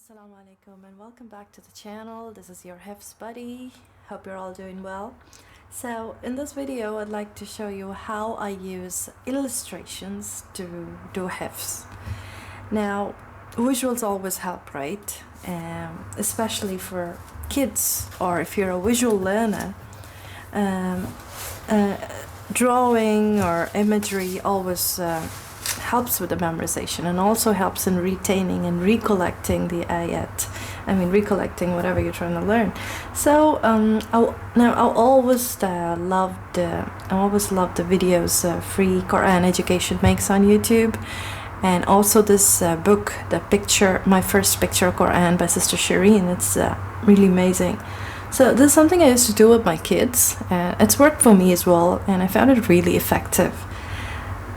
Assalamu alaikum and welcome back to the channel. This is your HifzBuddy. Hope you're all doing well. So in this video I'd like to show you how I use illustrations to do Hifz. Now visuals always help, right? Especially for kids, or if you're a visual learner. Drawing or imagery always helps with the memorization and also helps in retaining and recollecting the ayat. Recollecting whatever you're trying to learn. So I always loved the videos free Quran education makes on YouTube, and also this book, my first picture of Quran by Sr Shereen. It's really amazing. So this is something I used to do with my kids. It's worked for me as well, and I found it really effective.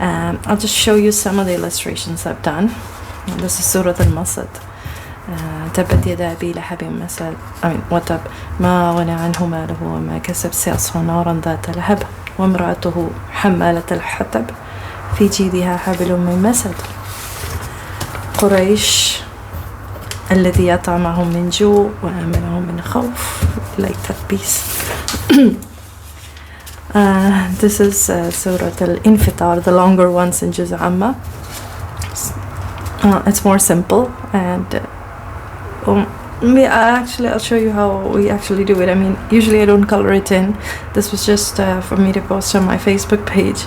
I'll just show you some of the illustrations I've done. This is Surah Al-Masad. تبت يدا أبي لهب مسد وتب ما غنى عنه ماله وما كسب سيصلى نارا ذات لهب وامرأته حمالة الحطب في جيدها حبل من مسد قريش الذي يطعمهم من جوع وآمنهم من خوف like that piece. This is Surah Al-Infitar, the longer ones in Juzz Amma. It's more simple, and I'll show you how we actually do it. Usually I don't color it in. This was just for me to post on my Facebook page.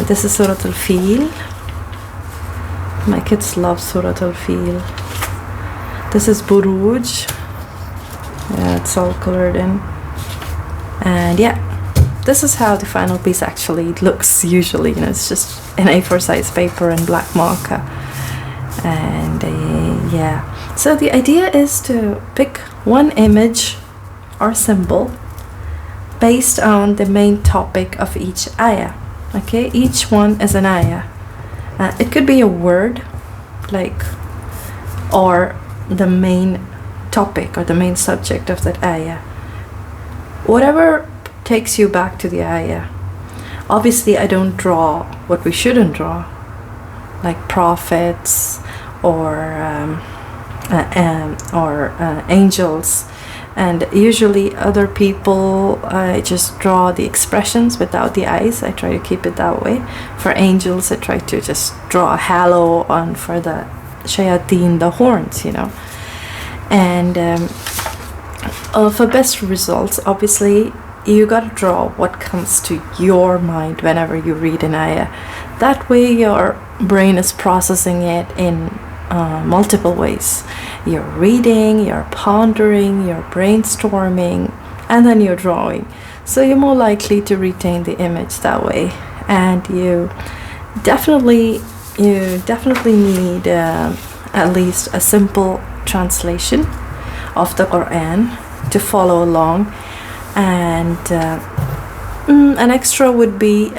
This is Surah Al-Fil. My kids love Surah Al-Fil. This is Buruj. It's all colored in. And yeah, this is how the final piece actually looks usually. It's just an A4 size paper and black marker. And yeah, so the idea is to pick one image or symbol based on the main topic of each ayah. Okay, each one is an ayah. It could be a word, or the main topic or the main subject of that ayah. Whatever takes you back to the ayah. Obviously I don't draw what we shouldn't draw, like prophets or angels, and usually other people I just draw the expressions without the eyes. I try to keep it that way. For angels I try to just draw a halo on, for the shayateen, the horns, and for best results, obviously you gotta draw what comes to your mind whenever you read an ayah. That way your brain is processing it in multiple ways. You're reading, you're pondering, you're brainstorming, and then you're drawing. So you're more likely to retain the image that way. And you definitely need at least a simple translation of the Quran to follow along. And an extra would be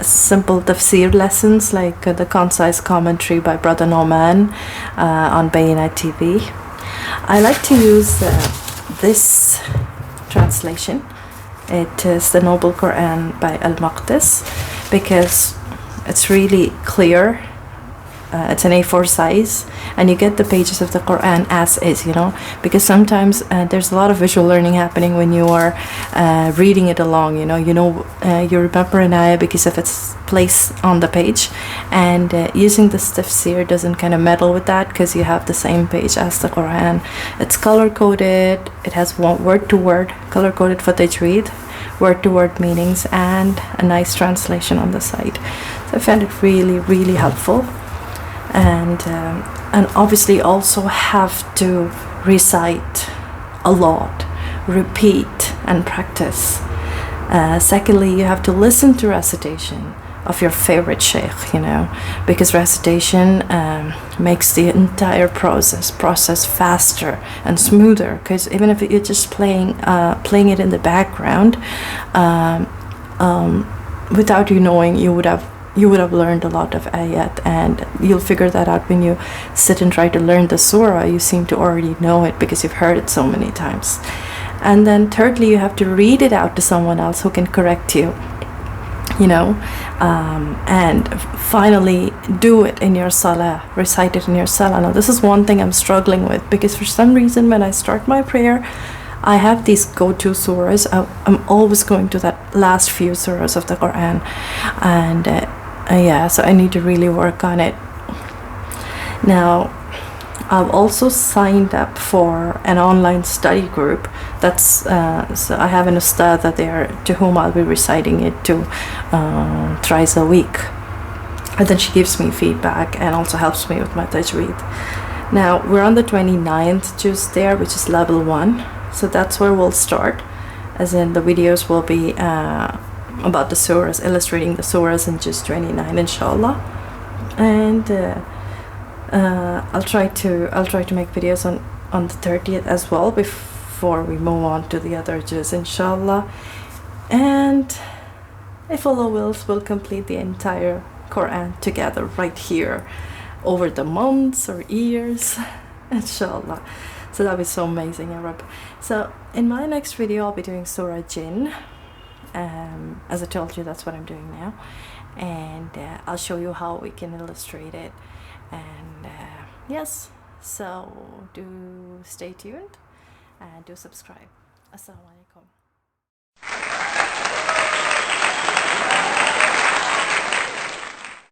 simple tafsir lessons, like the concise commentary by Brother Norman on Bayinat TV. I like to use this translation. It is the Noble Quran by MAQDIS, because it's really clear. It's an A4 size, and you get the pages of the Quran as is, because sometimes there's a lot of visual learning happening when you are reading it along. You remember an ayah because of its place on the page, and using this tafsir doesn't kind of meddle with that, because you have the same page as the Quran. It's color coded. It has word to word, color coded for tajweed, word to word meanings, and a nice translation on the side. So I found it really, really helpful. And obviously also have to recite a lot, repeat and practice. Secondly, you have to listen to recitation of your favorite sheikh, because recitation makes the entire process faster and smoother, because even if you're just playing it in the background, without you knowing, you would have learned a lot of ayat, and you'll figure that out when you sit and try to learn the surah. You seem to already know it because you've heard it so many times. And then thirdly, you have to read it out to someone else who can correct you. you know, and finally do it in your salah, recite it in your salah. Now this is one thing I'm struggling with, because for some reason when I start my prayer, I have these go-to surahs. I'm always going to that last few surahs of the Quran, and yeah, so I need to really work on it. Now I've also signed up for an online study group. That's so I have an ustadha there to whom I'll be reciting it to thrice a week, and then she gives me feedback and also helps me with my tajweed. Now we're on the 29th Juzz there, which is level 1, so that's where we'll start, as in the videos will be about the surahs, illustrating the surahs in Juzz 29, Insha Allah. And I'll try to make videos on the 30th as well, before we move on to the other Juzz, Insha Allah. And if Allah wills, we'll complete the entire Quran together right here over the months or years, Insha Allah. So that'll be so amazing, Ya Rab. So in my next video I'll be doing Surah Jinn. As I told you, that's what I'm doing now, and I'll show you how we can illustrate it. And yes, so do stay tuned and do subscribe. Assalamu alaikum.